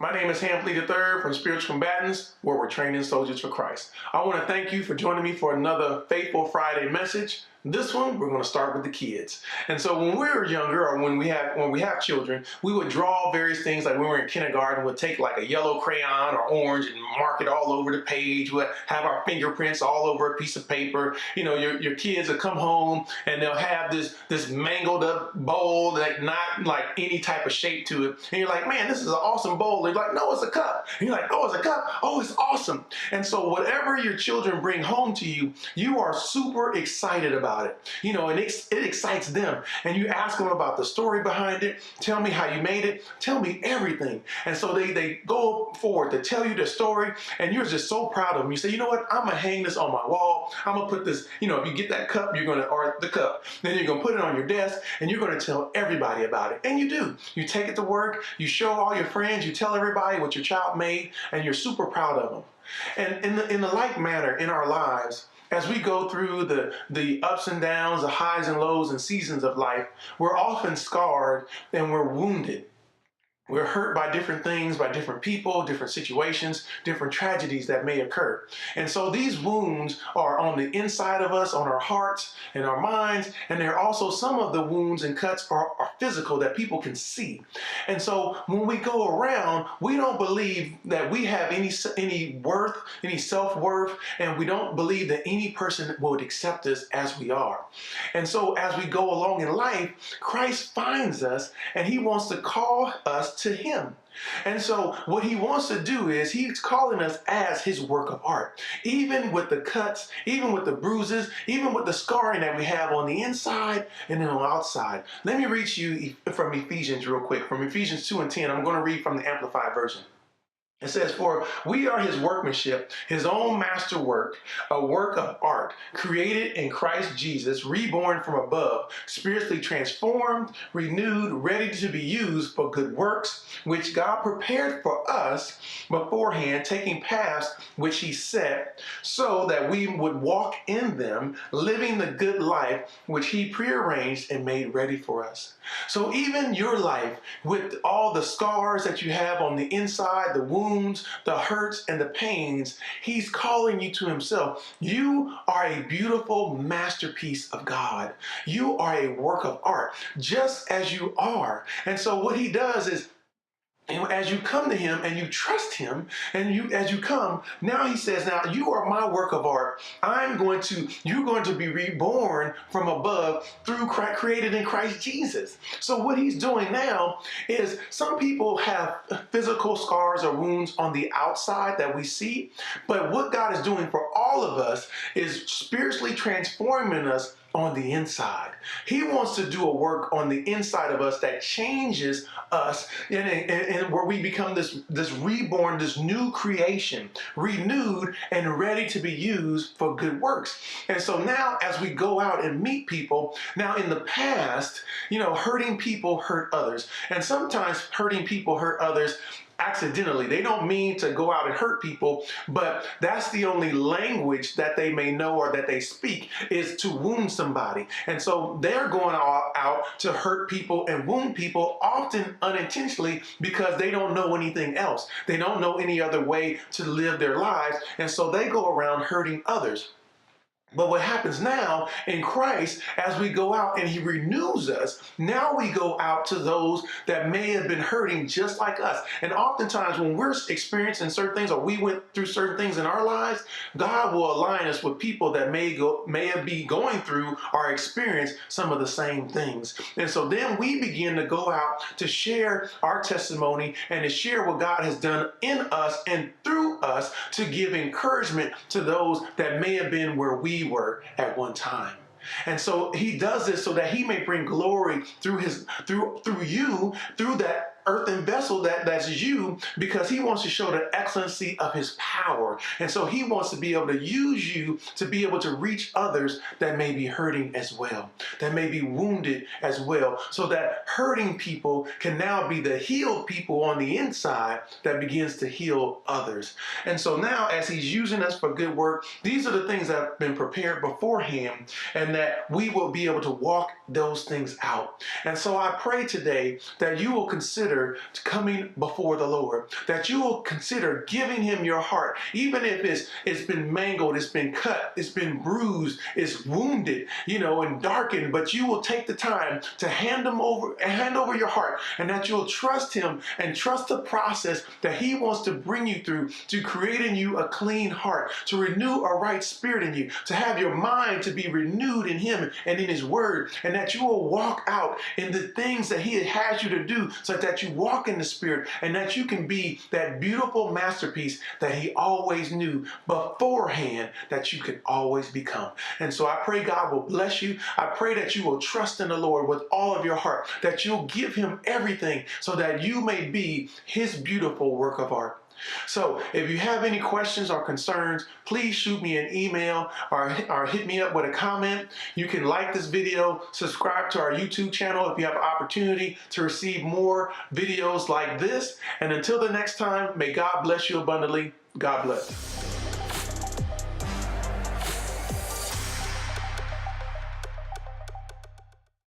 My name is Hampley III from Spiritual Combatants, where we're training soldiers for Christ. I want to thank you for joining me for another Faithful Friday message. This one, we're going to start with the kids. And so when we were younger, or when we have children, we would draw various things. Like when we were in kindergarten, we'd take like a yellow crayon or orange and mark it all over the page. We'd have our fingerprints all over a piece of paper. You know, your kids will come home and they'll have this mangled up bowl that not like any type of shape to it. And you're like, man, this is an awesome bowl. They're like, no, it's a cup. And you're like, oh, it's a cup. Oh, it's awesome. And so whatever your children bring home to you, you are super excited about it, you know, and it excites them. And you ask them about the story behind it. Tell me how you made it. Tell me everything. And so they go forward to tell you the story, and you're just so proud of them. You say, you know what? I'm gonna hang this on my wall. I'm gonna put this, you know, if you get that cup, or the cup, then you're gonna put it on your desk, and you're gonna tell everybody about it. And you do. You take it to work. You show all your friends. You tell everybody what your child made, and you're super proud of them. And in the like manner in our lives, as we go through the ups and downs, the highs and lows and seasons of life, we're often scarred and we're wounded. We're hurt by different things, by different people, different situations, different tragedies that may occur. And so these wounds are on the inside of us, on our hearts and our minds, and there are also some of the wounds and cuts are physical that people can see. And so when we go around, we don't believe that we have any worth, any self-worth, and we don't believe that any person would accept us as we are. And so as we go along in life, Christ finds us and he wants to call us to him. And so what he wants to do is he's calling us as his work of art. Even with the cuts, even with the bruises, even with the scarring that we have on the inside and then on the outside. Let me read you from Ephesians real quick. From Ephesians 2:10, I'm going to read from the Amplified Version. It says, for we are his workmanship, his own masterwork, a work of art, created in Christ Jesus, reborn from above, spiritually transformed, renewed, ready to be used for good works, which God prepared for us beforehand, taking paths which he set, so that we would walk in them, living the good life which he prearranged and made ready for us. So even your life, with all the scars that you have on the inside, the wounds, the hurts, and the pains, he's calling you to himself. You are a beautiful masterpiece of God. You are a work of art, just as you are. And so what he does is, and as you come to him and you trust him, and as you come, now he says, now you are my work of art. You're going to be reborn from above through Christ, created in Christ Jesus. So what he's doing now is, some people have physical scars or wounds on the outside that we see, but what God is doing for all of us is spiritually transforming us on the inside. He wants to do a work on the inside of us that changes us, and where we become this reborn, this new creation, renewed and ready to be used for good works. And so now as we go out and meet people, now in the past, you know, hurting people hurt others. And sometimes hurting people hurt others accidentally. They don't mean to go out and hurt people, but that's the only language that they may know or that they speak, is to wound somebody. And so they're going out to hurt people and wound people, often unintentionally, because they don't know anything else. They don't know any other way to live their lives. And so they go around hurting others. But what happens now in Christ, as we go out and he renews us, now we go out to those that may have been hurting just like us. And oftentimes when we're experiencing certain things, or we went through certain things in our lives, God will align us with people that may be going through or experience some of the same things. And so then we begin to go out to share our testimony and to share what God has done in us and through us, to give encouragement to those that may have been where we were at one time. And so he does this so that he may bring glory through you, through that earthen vessel that's you, because he wants to show the excellency of his power. And so he wants to be able to use you to be able to reach others that may be hurting as well, that may be wounded as well, so that hurting people can now be the healed people on the inside that begins to heal others. And so now, as he's using us for good work, these are the things that have been prepared beforehand, and that we will be able to walk those things out. And so I pray today that you will consider consider coming before the Lord, that you will consider giving him your heart, even if it's been mangled, it's been cut, it's been bruised, it's wounded, and darkened, but you will take the time to hand over your heart, and that you'll trust him and trust the process that he wants to bring you through, to create in you a clean heart, to renew a right spirit in you, to have your mind to be renewed in him and in his word, and that you will walk out in the things that he has you to do, so that you walk in the spirit, and that you can be that beautiful masterpiece that he always knew beforehand that you could always become. And so I pray God will bless you. I pray that you will trust in the Lord with all of your heart, that you'll give him everything so that you may be his beautiful work of art. So if you have any questions or concerns, please shoot me an email or hit me up with a comment. You can like this video, subscribe to our YouTube channel if you have an opportunity to receive more videos like this. And until the next time, may God bless you abundantly. God bless.